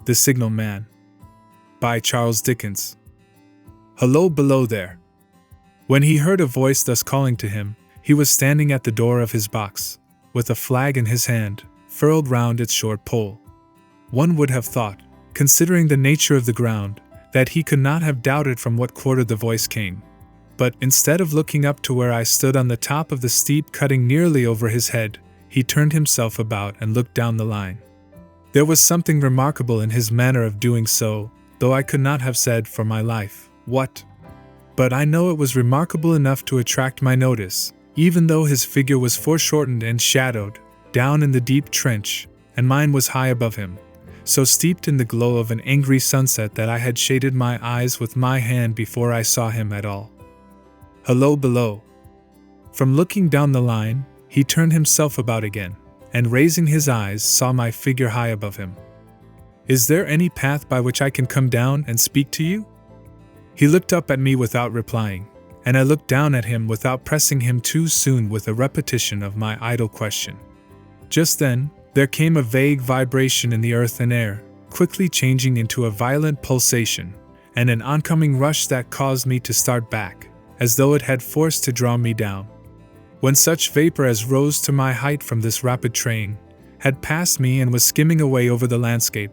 The Signalman, by Charles Dickens. Hello below there. When he heard a voice thus calling to him, he was standing at the door of his box, with a flag in his hand, furled round its short pole. One would have thought, considering the nature of the ground, that he could not have doubted from what quarter the voice came. But instead of looking up to where I stood on the top of the steep cutting nearly over his head, he turned himself about and looked down the line. There was something remarkable in his manner of doing so, though I could not have said for my life what. But I know it was remarkable enough to attract my notice, even though his figure was foreshortened and shadowed, down in the deep trench, and mine was high above him, so steeped in the glow of an angry sunset that I had shaded my eyes with my hand before I saw him at all. Hello below. From looking down the line, he turned himself about again, and raising his eyes saw my figure high above him. Is there any path by which I can come down and speak to you? He looked up at me without replying, and I looked down at him without pressing him too soon with a repetition of my idle question. Just then, there came a vague vibration in the earth and air, quickly changing into a violent pulsation, and an oncoming rush that caused me to start back, as though it had force to draw me down. When such vapor as rose to my height from this rapid train had passed me and was skimming away over the landscape,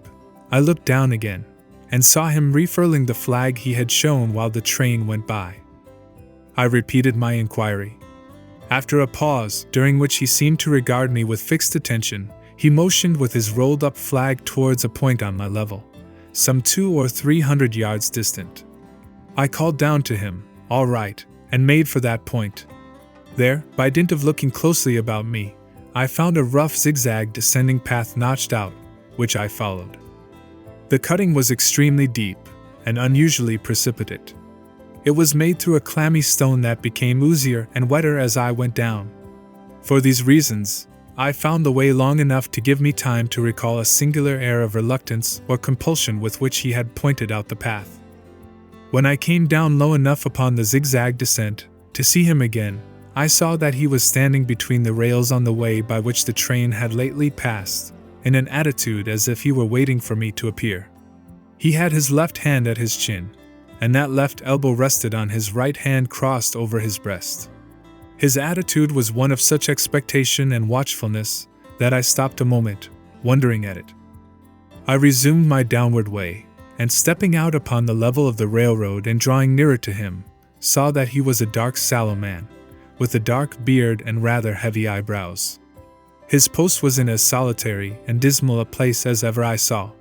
I looked down again, and saw him refurling the flag he had shown while the train went by. I repeated my inquiry. After a pause, during which he seemed to regard me with fixed attention, he motioned with his rolled-up flag towards a point on my level, some 200 or 300 yards distant. I called down to him, "All right," and made for that point. There, by dint of looking closely about me, I found a rough zigzag descending path notched out, which I followed. The cutting was extremely deep, and unusually precipitate. It was made through a clammy stone that became oozier and wetter as I went down. For these reasons, I found the way long enough to give me time to recall a singular air of reluctance or compulsion with which he had pointed out the path. When I came down low enough upon the zigzag descent to see him again, I saw that he was standing between the rails on the way by which the train had lately passed, in an attitude as if he were waiting for me to appear. He had his left hand at his chin, and that left elbow rested on his right hand crossed over his breast. His attitude was one of such expectation and watchfulness that I stopped a moment, wondering at it. I resumed my downward way, and stepping out upon the level of the railroad and drawing nearer to him, saw that he was a dark, sallow man, with a dark beard and rather heavy eyebrows. His post was in as solitary and dismal a place as ever I saw.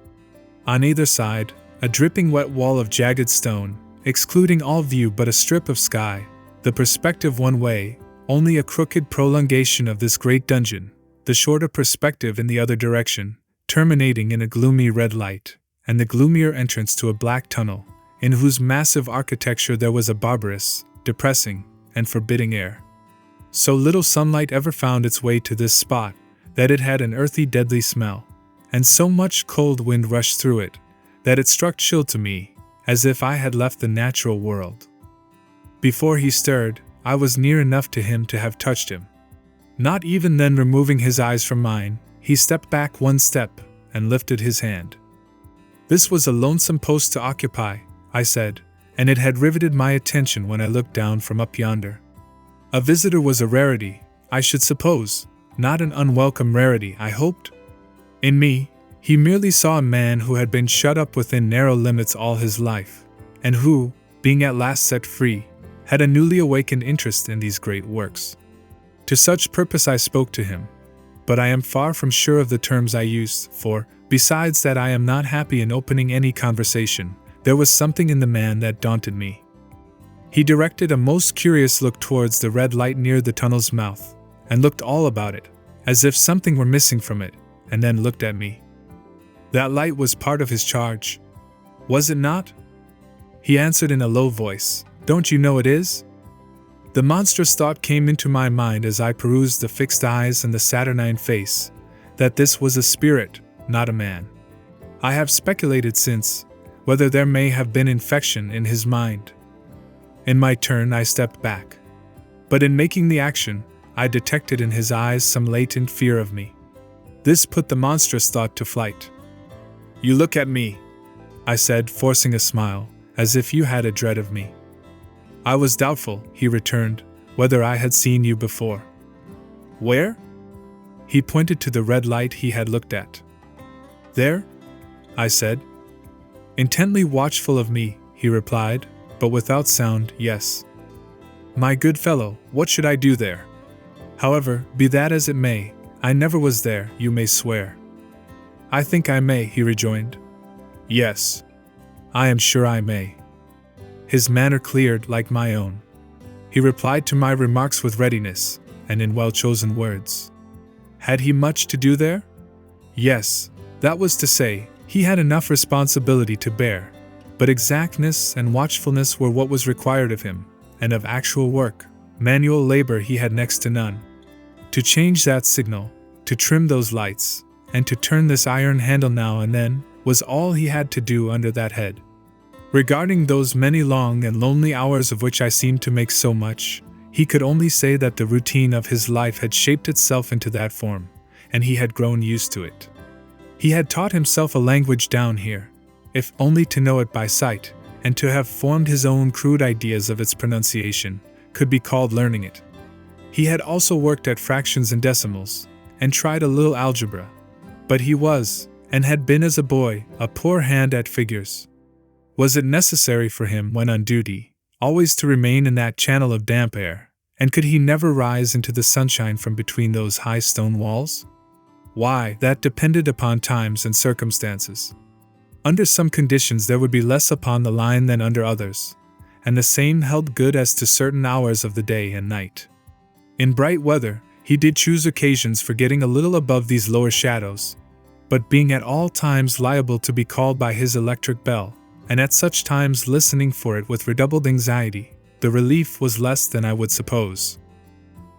On either side, a dripping wet wall of jagged stone, excluding all view but a strip of sky, the perspective one way, only a crooked prolongation of this great dungeon, the shorter perspective in the other direction, terminating in a gloomy red light, and the gloomier entrance to a black tunnel, in whose massive architecture there was a barbarous, depressing, and forbidding air. So little sunlight ever found its way to this spot, that it had an earthy deadly smell, and so much cold wind rushed through it, that it struck chill to me, as if I had left the natural world. Before he stirred, I was near enough to him to have touched him. Not even then removing his eyes from mine, he stepped back one step, and lifted his hand. This was a lonesome post to occupy, I said, and it had riveted my attention when I looked down from up yonder. A visitor was a rarity, I should suppose, not an unwelcome rarity, I hoped. In me, he merely saw a man who had been shut up within narrow limits all his life, and who, being at last set free, had a newly awakened interest in these great works. To such purpose I spoke to him, but I am far from sure of the terms I used, for, besides that I am not happy in opening any conversation, there was something in the man that daunted me. He directed a most curious look towards the red light near the tunnel's mouth, and looked all about it, as if something were missing from it, and then looked at me. That light was part of his charge, was it not? He answered in a low voice, "Don't you know it is?" The monstrous thought came into my mind as I perused the fixed eyes and the saturnine face, that this was a spirit, not a man. I have speculated since, whether there may have been infection in his mind. In my turn I stepped back. But in making the action, I detected in his eyes some latent fear of me. This put the monstrous thought to flight. You look at me, I said, forcing a smile, as if you had a dread of me. I was doubtful, he returned, whether I had seen you before. Where? He pointed to the red light he had looked at. There? I said. Intently watchful of me, he replied, but without sound, yes. My good fellow, what should I do there? However, be that as it may, I never was there, you may swear. I think I may, he rejoined. Yes. I am sure I may. His manner cleared like my own. He replied to my remarks with readiness, and in well-chosen words. Had he much to do there? Yes, that was to say, he had enough responsibility to bear, but exactness and watchfulness were what was required of him, and of actual work, manual labor he had next to none. To change that signal, to trim those lights, and to turn this iron handle now and then, was all he had to do under that head. Regarding those many long and lonely hours of which I seemed to make so much, he could only say that the routine of his life had shaped itself into that form, and he had grown used to it. He had taught himself a language down here, if only to know it by sight, and to have formed his own crude ideas of its pronunciation, could be called learning it. He had also worked at fractions and decimals, and tried a little algebra, but he was, and had been as a boy, a poor hand at figures. Was it necessary for him, when on duty, always to remain in that channel of damp air, and could he never rise into the sunshine from between those high stone walls? Why, that depended upon times and circumstances. Under some conditions there would be less upon the line than under others, and the same held good as to certain hours of the day and night. In bright weather, he did choose occasions for getting a little above these lower shadows, but being at all times liable to be called by his electric bell, and at such times listening for it with redoubled anxiety, the relief was less than I would suppose.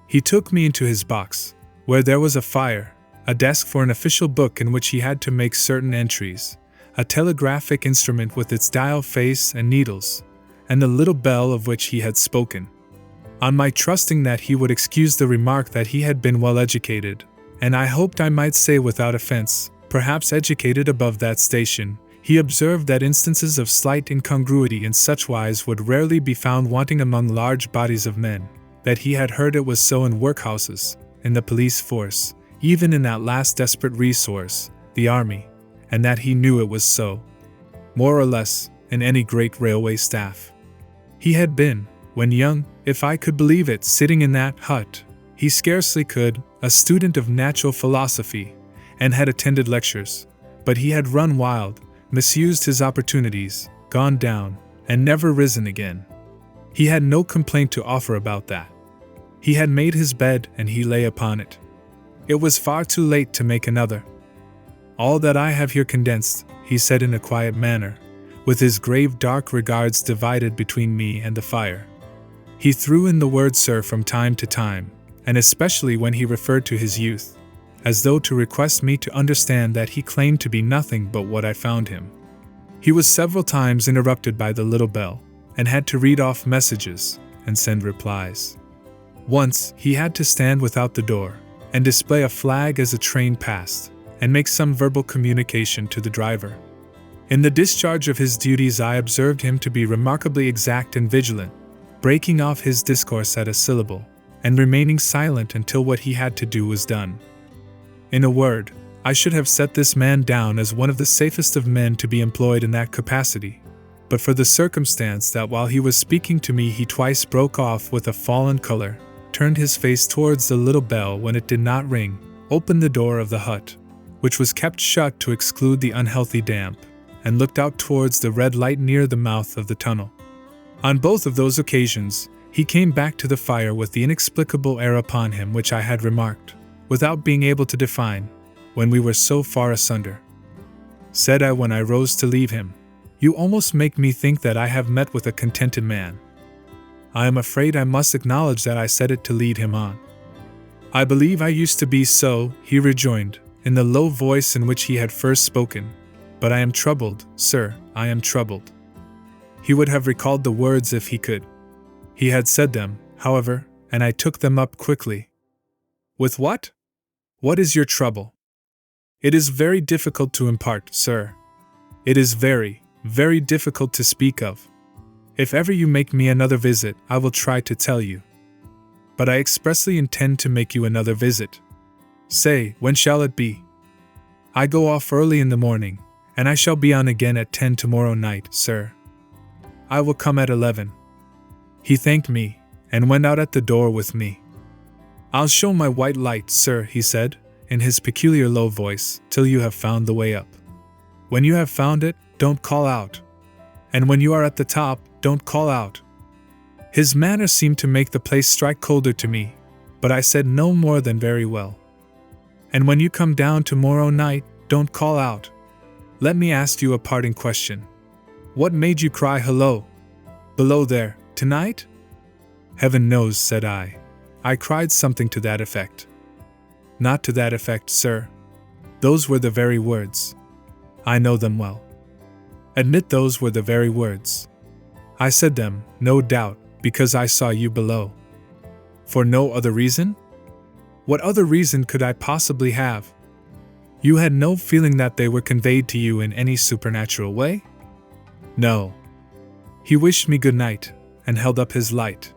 He took me into his box, where there was a fire, a desk for an official book in which he had to make certain entries, a telegraphic instrument with its dial face and needles, and the little bell of which he had spoken. On my trusting that he would excuse the remark that he had been well educated, and I hoped I might say without offense, perhaps educated above that station, he observed that instances of slight incongruity in such wise would rarely be found wanting among large bodies of men, that he had heard it was so in workhouses, in the police force, even in that last desperate resource, the army, and that he knew it was so, more or less, in any great railway staff. He had been, when young, if I could believe it, sitting in that hut, he scarcely could, a student of natural philosophy, and had attended lectures, but he had run wild, misused his opportunities, gone down, and never risen again. He had no complaint to offer about that. He had made his bed and he lay upon it. It was far too late to make another. All that I have here condensed, he said in a quiet manner, with his grave dark regards divided between me and the fire. He threw in the word sir from time to time, and especially when he referred to his youth, as though to request me to understand that he claimed to be nothing but what I found him. He was several times interrupted by the little bell, and had to read off messages and send replies. Once, he had to stand without the door, and display a flag as a train passed, and make some verbal communication to the driver. In the discharge of his duties I observed him to be remarkably exact and vigilant, breaking off his discourse at a syllable, and remaining silent until what he had to do was done. In a word, I should have set this man down as one of the safest of men to be employed in that capacity, but for the circumstance that while he was speaking to me he twice broke off with a fallen color, turned his face towards the little bell when it did not ring, opened the door of the hut, which was kept shut to exclude the unhealthy damp, and looked out towards the red light near the mouth of the tunnel. On both of those occasions, he came back to the fire with the inexplicable air upon him which I had remarked, without being able to define, when we were so far asunder. Said I when I rose to leave him, "You almost make me think that I have met with a contented man." I am afraid I must acknowledge that I said it to lead him on. "I believe I used to be so," he rejoined, in the low voice in which he had first spoken, "but I am troubled, sir, I am troubled." He would have recalled the words if he could. He had said them, however, and I took them up quickly. "With what? What is your trouble?" "It is very difficult to impart, sir," It is very, very difficult to speak of. If ever you make me another visit, I will try to tell you. But I expressly intend to make you another visit. Say, when shall it be? I go off early in the morning, and I shall be on again at 10 tomorrow night, sir. I will come at 11. He thanked me, and went out at the door with me. I'll show my white light, sir, he said, in his peculiar low voice, till you have found the way up. When you have found it, don't call out. And when you are at the top, don't call out. His manner seemed to make the place strike colder to me, but I said no more than very well. And when you come down tomorrow night, don't call out. Let me ask you a parting question. What made you cry hello? Below there, tonight? Heaven knows, said I. I cried something to that effect. Not to that effect, sir. Those were the very words. I know them well. Admit those were the very words. I said them, no doubt, because I saw you below. For no other reason? What other reason could I possibly have? You had no feeling that they were conveyed to you in any supernatural way? No. He wished me good night, and held up his light.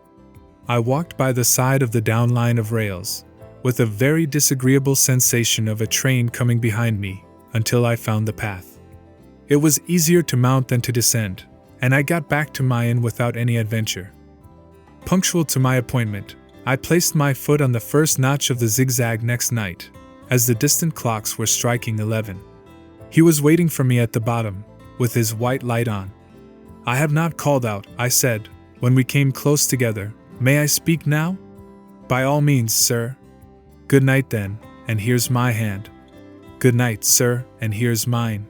I walked by the side of the down line of rails, with a very disagreeable sensation of a train coming behind me, until I found the path. It was easier to mount than to descend, and I got back to my inn without any adventure. Punctual to my appointment, I placed my foot on the first notch of the zigzag next night, as the distant clocks were striking 11. He was waiting for me at the bottom, with his white light on. I have not called out, I said, when we came close together. May I speak now? By all means, sir. Good night then, and here's my hand. Good night, sir, and here's mine.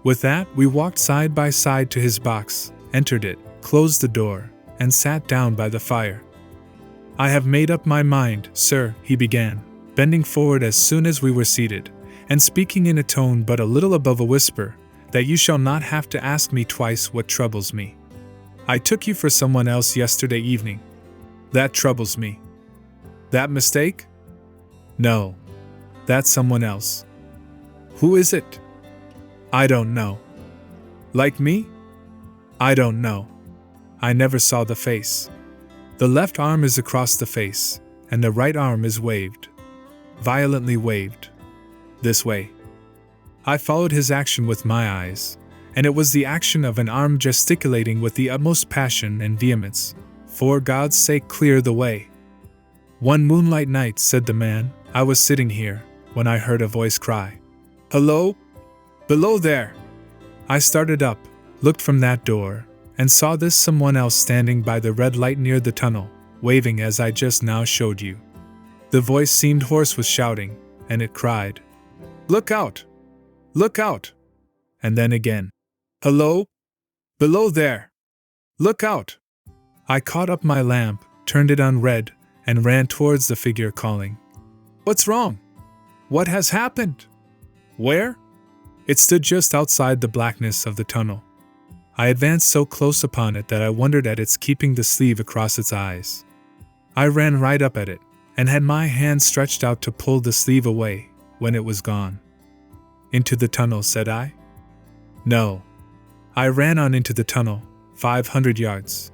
With that, we walked side by side to his box, entered it, closed the door, and sat down by the fire. I have made up my mind, sir, he began, bending forward as soon as we were seated, and speaking in a tone but a little above a whisper, that you shall not have to ask me twice what troubles me. I took you for someone else yesterday evening. That troubles me. That mistake? No. That's someone else. Who is it? I don't know. Like me? I don't know. I never saw the face. The left arm is across the face, and the right arm is waved. Violently waved. This way. I followed his action with my eyes, and it was the action of an arm gesticulating with the utmost passion and vehemence. For God's sake, clear the way. One moonlight night, said the man, I was sitting here, when I heard a voice cry, Hello? Below there! I started up, looked from that door, and saw this someone else standing by the red light near the tunnel, waving as I just now showed you. The voice seemed hoarse with shouting, and it cried, Look out! Look out! And then again, Hello? Below there! Look out! I caught up my lamp, turned it on red, and ran towards the figure calling, What's wrong? What has happened? Where? It stood just outside the blackness of the tunnel. I advanced so close upon it that I wondered at its keeping the sleeve across its eyes. I ran right up at it, and had my hand stretched out to pull the sleeve away, when it was gone. Into the tunnel, said I? No. I ran on into the tunnel, 500 yards.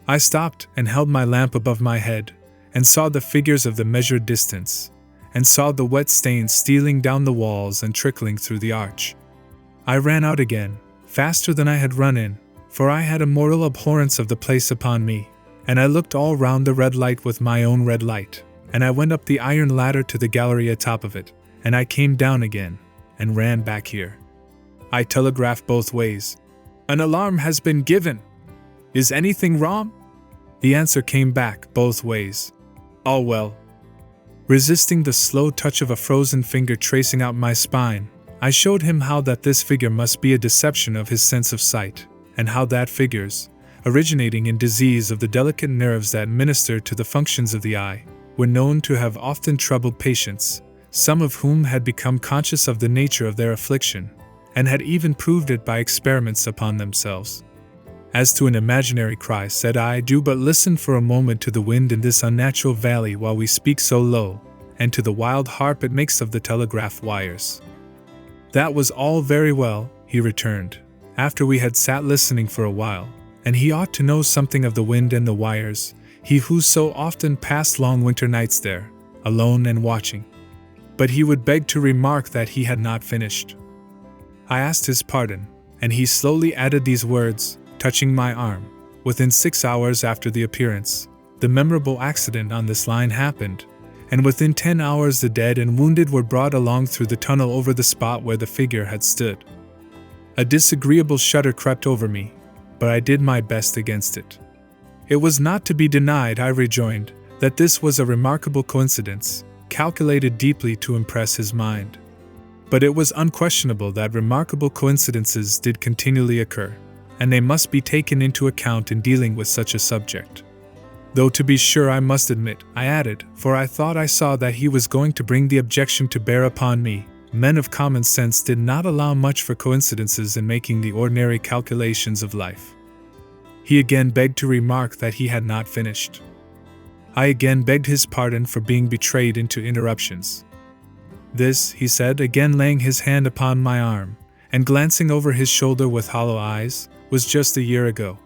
I stopped and held my lamp above my head, and saw the figures of the measured distance, and saw the wet stains stealing down the walls and trickling through the arch. I ran out again, faster than I had run in, for I had a mortal abhorrence of the place upon me, and I looked all round the red light with my own red light, and I went up the iron ladder to the gallery atop of it, and I came down again, and ran back here. I telegraphed both ways. An alarm has been given. Is anything wrong? The answer came back both ways. All well. Resisting the slow touch of a frozen finger tracing out my spine, I showed him how that this figure must be a deception of his sense of sight, and how that figures, originating in disease of the delicate nerves that minister to the functions of the eye, were known to have often troubled patients, some of whom had become conscious of the nature of their affliction, and had even proved it by experiments upon themselves. As to an imaginary cry, said I, do but listen for a moment to the wind in this unnatural valley while we speak so low, and to the wild harp it makes of the telegraph wires. That was all very well, he returned, after we had sat listening for a while, and he ought to know something of the wind and the wires, he who so often passed long winter nights there, alone and watching. But he would beg to remark that he had not finished. I asked his pardon, and he slowly added these words, touching my arm. Within 6 hours after the appearance, the memorable accident on this line happened, and within 10 hours the dead and wounded were brought along through the tunnel over the spot where the figure had stood. A disagreeable shudder crept over me, but I did my best against it. It was not to be denied, I rejoined, that this was a remarkable coincidence, calculated deeply to impress his mind. But it was unquestionable that remarkable coincidences did continually occur, and they must be taken into account in dealing with such a subject. Though to be sure I must admit, I added, for I thought I saw that he was going to bring the objection to bear upon me, men of common sense did not allow much for coincidences in making the ordinary calculations of life. He again begged to remark that he had not finished. I again begged his pardon for being betrayed into interruptions. This, he said, again laying his hand upon my arm, and glancing over his shoulder with hollow eyes, was just a year ago.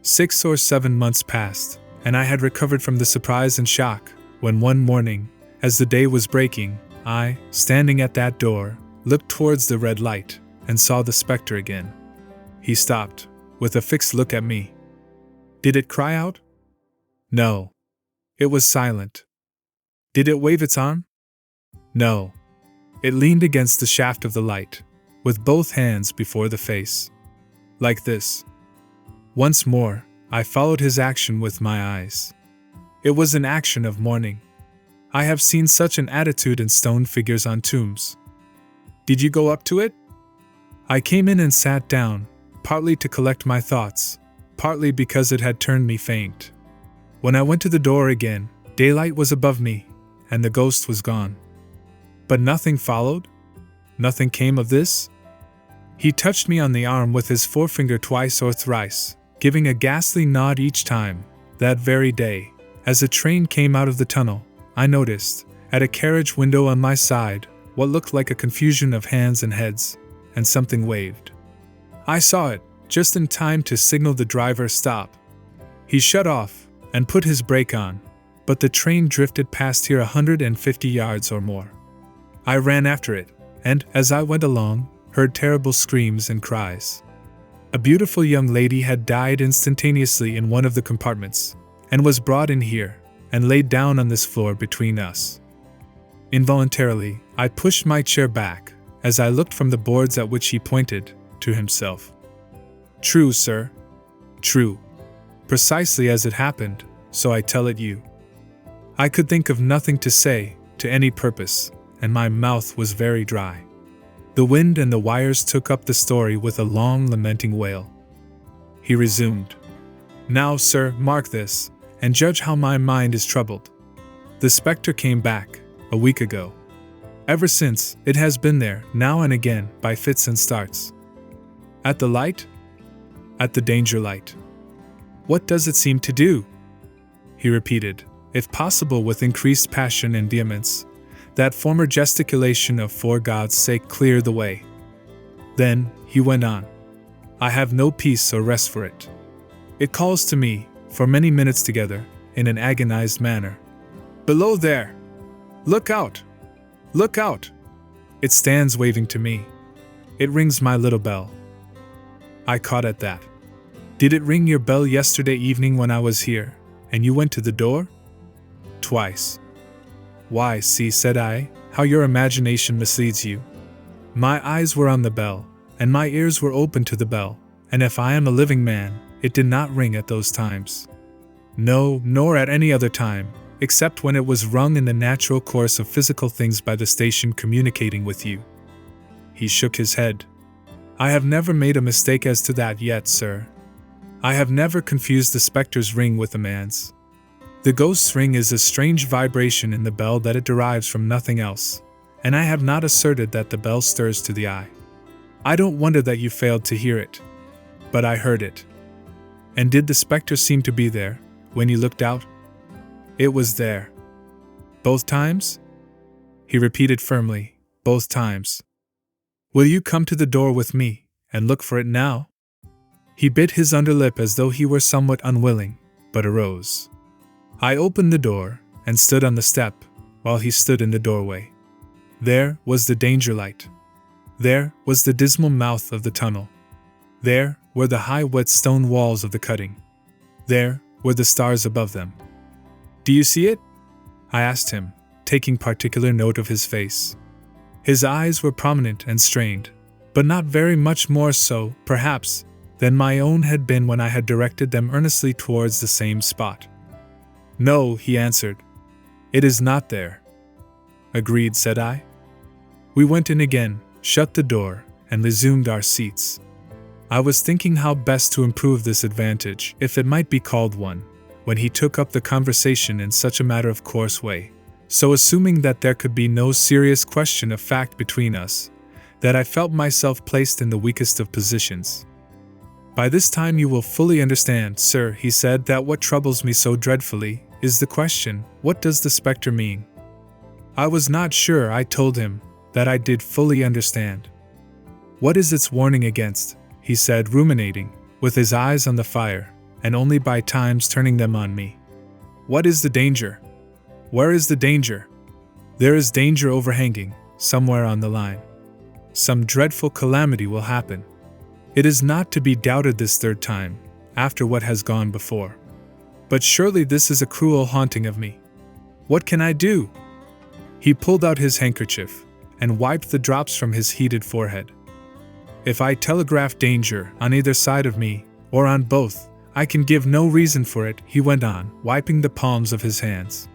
6 or 7 months passed, and I had recovered from the surprise and shock, when one morning, as the day was breaking, I, standing at that door, looked towards the red light, and saw the spectre again. He stopped, with a fixed look at me. Did it cry out? No. It was silent. Did it wave its arm? No. It leaned against the shaft of the light, with both hands before the face. Like this. Once more, I followed his action with my eyes. It was an action of mourning. I have seen such an attitude in stone figures on tombs. Did you go up to it? I came in and sat down, partly to collect my thoughts, partly because it had turned me faint. When I went to the door again, daylight was above me, and the ghost was gone. But nothing followed? Nothing came of this? He touched me on the arm with his forefinger twice or thrice, giving a ghastly nod each time. That very day, as a train came out of the tunnel, I noticed, at a carriage window on my side, what looked like a confusion of hands and heads, and something waved. I saw it, just in time to signal the driver stop. He shut off, and put his brake on, but the train drifted past here 150 yards or more. I ran after it, and, as I went along, heard terrible screams and cries. A beautiful young lady had died instantaneously in one of the compartments, and was brought in here, and laid down on this floor between us. Involuntarily, I pushed my chair back, as I looked from the boards at which he pointed, to himself. True, sir. True. Precisely as it happened, so I tell it you. I could think of nothing to say, to any purpose, and my mouth was very dry. The wind and the wires took up the story with a long lamenting wail. He resumed. Now, sir, mark this, and judge how my mind is troubled. The spectre came back, a week ago. Ever since, it has been there, now and again, by fits and starts. At the light? At the danger light. What does it seem to do? He repeated, if possible with increased passion and vehemence, that former gesticulation of for God's sake clear the way. Then, he went on. I have no peace or rest for it. It calls to me, for many minutes together, in an agonized manner. Below there! Look out! Look out! It stands waving to me. It rings my little bell. I caught at that. Did it ring your bell yesterday evening when I was here, and you went to the door? Twice. Why, see, said I, how your imagination misleads you. My eyes were on the bell, and my ears were open to the bell, and if I am a living man, it did not ring at those times. No, nor at any other time, except when it was rung in the natural course of physical things by the station communicating with you. He shook his head. I have never made a mistake as to that yet, sir. I have never confused the spectre's ring with a man's. The ghost's ring is a strange vibration in the bell that it derives from nothing else, and I have not asserted that the bell stirs to the eye. I don't wonder that you failed to hear it. But I heard it. And did the spectre seem to be there, when you looked out? It was there. Both times? He repeated firmly, both times. Will you come to the door with me, and look for it now?" He bit his underlip as though he were somewhat unwilling, but arose. I opened the door and stood on the step, while he stood in the doorway. There was the danger light. There was the dismal mouth of the tunnel. There were the high wet stone walls of the cutting. There were the stars above them. "Do you see it?" I asked him, taking particular note of his face. His eyes were prominent and strained, but not very much more so, perhaps, than my own had been when I had directed them earnestly towards the same spot. "No," he answered. "It is not there." "Agreed," said I. We went in again, shut the door, and resumed our seats. I was thinking how best to improve this advantage, if it might be called one, when he took up the conversation in such a matter-of-course way, so assuming that there could be no serious question of fact between us, that I felt myself placed in the weakest of positions. "By this time you will fully understand, sir," he said, "that what troubles me so dreadfully is the question, what does the spectre mean?" I was not sure, I told him, that I did fully understand. "What is its warning against?" he said, ruminating, with his eyes on the fire, and only by times turning them on me. "What is the danger? Where is the danger?" "There is danger overhanging, somewhere on the line. Some dreadful calamity will happen. It is not to be doubted this third time, after what has gone before. But surely this is a cruel haunting of me. What can I do?" He pulled out his handkerchief, and wiped the drops from his heated forehead. "If I telegraph danger on either side of me, or on both, I can give no reason for it," he went on, wiping the palms of his hands.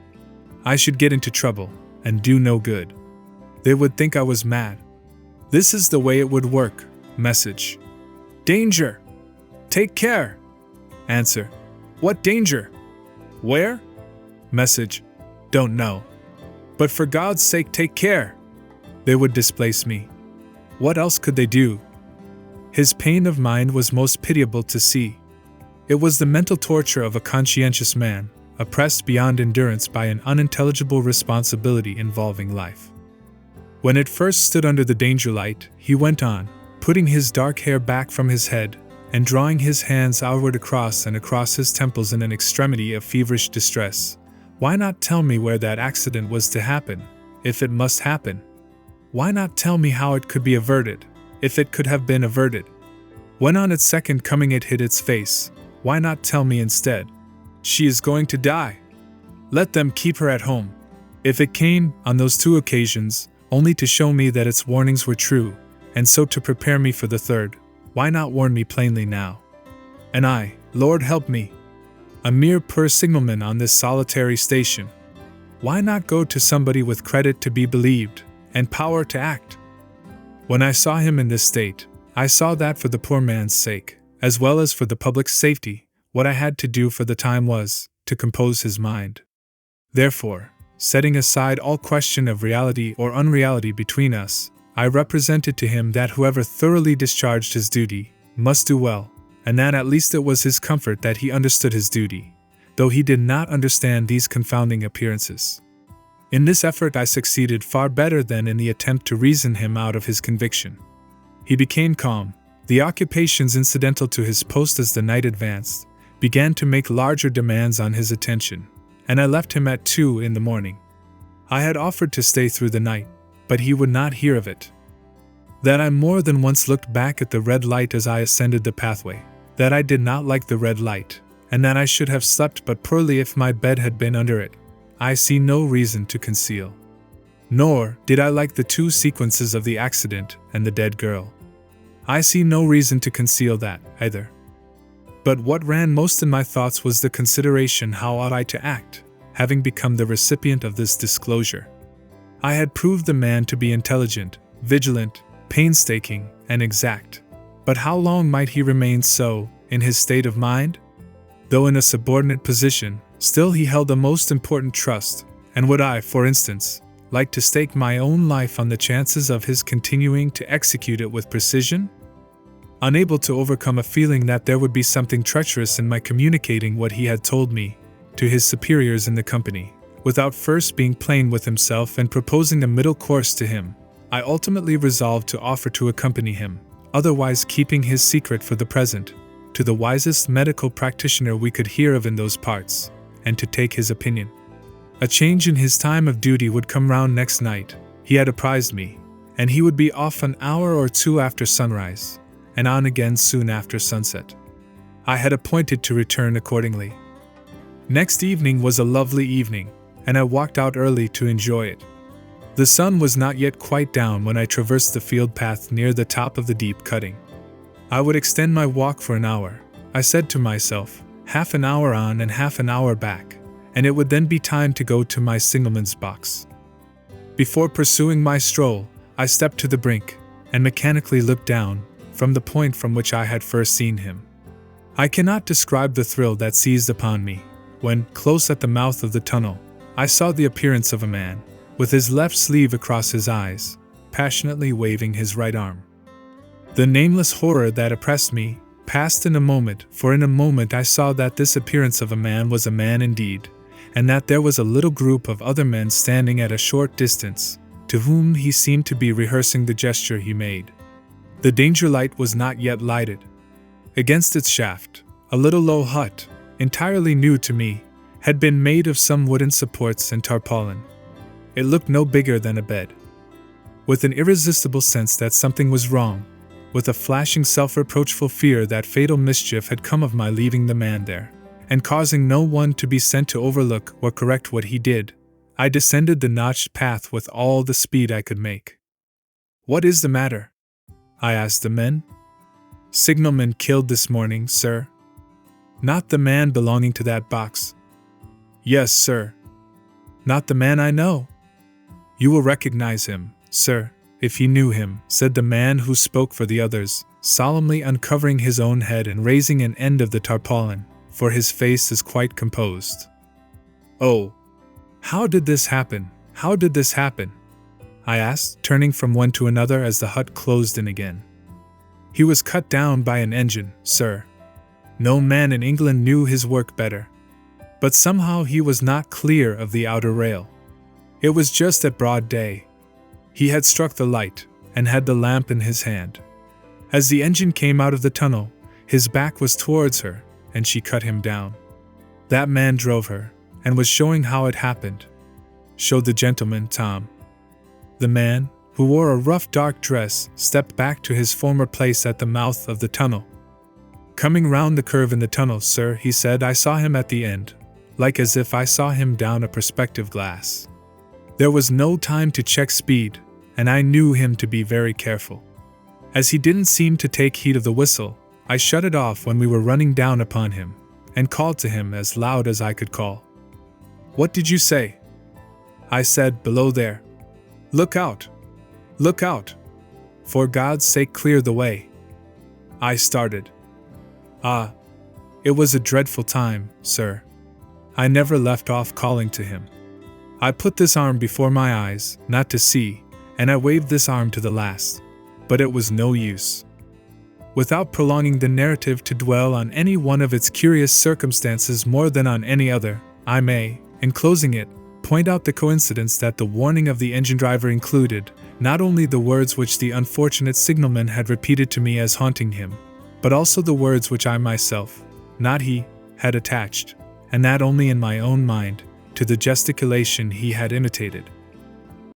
"I should get into trouble, and do no good. They would think I was mad. This is the way it would work. Message: Danger! Take care! Answer: What danger? Where? Message: Don't know. But for God's sake, take care!" They would displace me. What else could they do? His pain of mind was most pitiable to see. It was the mental torture of a conscientious man, oppressed beyond endurance by an unintelligible responsibility involving life. When it first stood under the danger light, he went on, putting his dark hair back from his head, and drawing his hands outward across and across his temples in an extremity of feverish distress. "Why not tell me where that accident was to happen, if it must happen? Why not tell me how it could be averted, if it could have been averted? When on its second coming it hit its face, why not tell me instead, 'She is going to die'? Let them keep her at home. If it came, on those two occasions, only to show me that its warnings were true, and so to prepare me for the third, why not warn me plainly now? And I, Lord help me, a mere poor signalman on this solitary station, why not go to somebody with credit to be believed, and power to act?" When I saw him in this state, I saw that for the poor man's sake, as well as for the public's safety, what I had to do for the time was, to compose his mind. Therefore, setting aside all question of reality or unreality between us, I represented to him that whoever thoroughly discharged his duty must do well, and that at least it was his comfort that he understood his duty, though he did not understand these confounding appearances. In this effort I succeeded far better than in the attempt to reason him out of his conviction. He became calm. The occupations incidental to his post as the night advanced began to make larger demands on his attention, and I left him at 2 in the morning. I had offered to stay through the night, but he would not hear of it. That I more than once looked back at the red light as I ascended the pathway, that I did not like the red light, and that I should have slept but poorly if my bed had been under it, I see no reason to conceal. Nor did I like the two sequences of the accident and the dead girl. I see no reason to conceal that, either. But what ran most in my thoughts was the consideration how ought I to act, having become the recipient of this disclosure. I had proved the man to be intelligent, vigilant, painstaking, and exact. But how long might he remain so, in his state of mind? Though in a subordinate position, still he held a most important trust, and would I, for instance, like to stake my own life on the chances of his continuing to execute it with precision? Unable to overcome a feeling that there would be something treacherous in my communicating what he had told me to his superiors in the company, without first being plain with himself and proposing a middle course to him, I ultimately resolved to offer to accompany him, otherwise keeping his secret for the present, to the wisest medical practitioner we could hear of in those parts, and to take his opinion. A change in his time of duty would come round next night, he had apprised me, and he would be off an hour or two after sunrise, and on again soon after sunset. I had appointed to return accordingly. Next evening was a lovely evening, and I walked out early to enjoy it. The sun was not yet quite down when I traversed the field path near the top of the deep cutting. I would extend my walk for an hour, I said to myself, half an hour on and half an hour back, and it would then be time to go to my signalman's box. Before pursuing my stroll, I stepped to the brink, and mechanically looked down, from the point from which I had first seen him. I cannot describe the thrill that seized upon me, when, close at the mouth of the tunnel, I saw the appearance of a man, with his left sleeve across his eyes, passionately waving his right arm. The nameless horror that oppressed me passed in a moment, for in a moment I saw that this appearance of a man was a man indeed, and that there was a little group of other men standing at a short distance, to whom he seemed to be rehearsing the gesture he made. The danger light was not yet lighted. Against its shaft, a little low hut, entirely new to me, had been made of some wooden supports and tarpaulin. It looked no bigger than a bed. With an irresistible sense that something was wrong, with a flashing self-reproachful fear that fatal mischief had come of my leaving the man there, and causing no one to be sent to overlook or correct what he did, I descended the notched path with all the speed I could make. "What is the matter?" I asked the men. "Signalman killed this morning, sir." "Not the man belonging to that box?" "Yes, sir." "Not the man I know?" "You will recognize him, sir, if you knew him," said the man who spoke for the others, solemnly uncovering his own head and raising an end of the tarpaulin, for his face is quite composed. "Oh, how did this happen? How did this happen?" I asked, turning from one to another as the hut closed in again. "He was cut down by an engine, sir. No man in England knew his work better. But somehow he was not clear of the outer rail. It was just at broad day. He had struck the light, and had the lamp in his hand. As the engine came out of the tunnel, his back was towards her, and she cut him down. That man drove her, and was showing how it happened," showed the gentleman, Tom. The man, who wore a rough dark dress, stepped back to his former place at the mouth of the tunnel. "Coming round the curve in the tunnel, sir," he said, "I saw him at the end, like as if I saw him down a perspective glass. There was no time to check speed, and I knew him to be very careful. As he didn't seem to take heed of the whistle, I shut it off when we were running down upon him, and called to him as loud as I could call. 'What did you say?' I said, 'Below there. Look out! Look out! For God's sake, clear the way.' I started. Ah, it was a dreadful time, sir. I never left off calling to him. I put this arm before my eyes, not to see, and I waved this arm to the last, but it was no use. Without prolonging the narrative to dwell on any one of its curious circumstances more than on any other, I may, in closing it, point out the coincidence that the warning of the engine driver included not only the words which the unfortunate signalman had repeated to me as haunting him, but also the words which I myself, not he, had attached, and that only in my own mind, to the gesticulation he had imitated.